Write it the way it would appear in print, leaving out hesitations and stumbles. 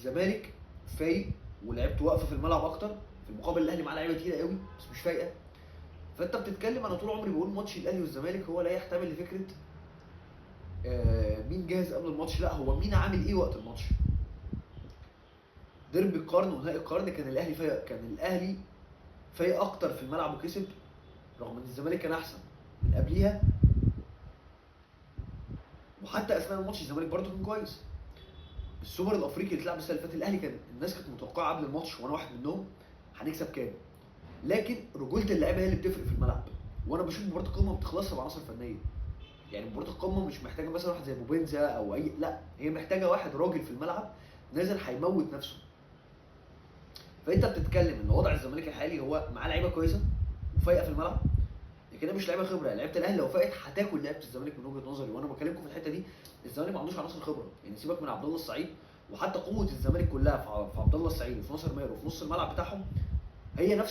الزمالك فايق ولعبته واقفه في الملعب اكتر، في المقابل الاهلي معاه لعيبه تقيله قوي بس مش فايقه. فانت بتتكلم، انا طول عمري بقول ماتش الاهلي والزمالك هو لا يحتمل لفكره مين جاهز قبل الماتش، لا هو مين عامل ايه وقت الماتش. ديربي القرن ونهائي القرن كان الاهلي فايق، كان الاهلي فايق اكتر في الملعب وكسب، رغم ان الزمالك كان احسن من قبليها. وحتى اثناء الماتش الزمالك برضه كان كويس. السوبر الافريقي اللي اتلعب السنه اللي فاتت الاهلي كان الناس كانت متوقعه قبل الماتش وانا واحد منهم هنكسب كام. لكن رجوله اللعيبه هي اللي بتفرق في الملعب. وانا بشوف مباراه القمه ما بتخلصش بعناصر فنيه. يعني مباراه القمه مش محتاجه مثلا واحد زي بوبنزا او اي، لا هي محتاجه واحد راجل في الملعب نازل هيموت نفسه. فانت بتتكلم ان وضع الزمالك الحالي هو معاه لعيبه كويسه وفايقه في الملعب، لكن هي مش لعيبه خبره. لعيبه الاهلي لو فاقت هتاكل لعيبه الزمالك من وجهه نظري، وانا بكلمكم في الحته دي. الزمالك ما عندوش عناصر خبره، يعني سيبك من عبد الله السعيد، وحتى قوه الزمالك كلها في عبد الله السعيد وفي ناصر ماهر وفي نص الملعب بتاعهم هي نفس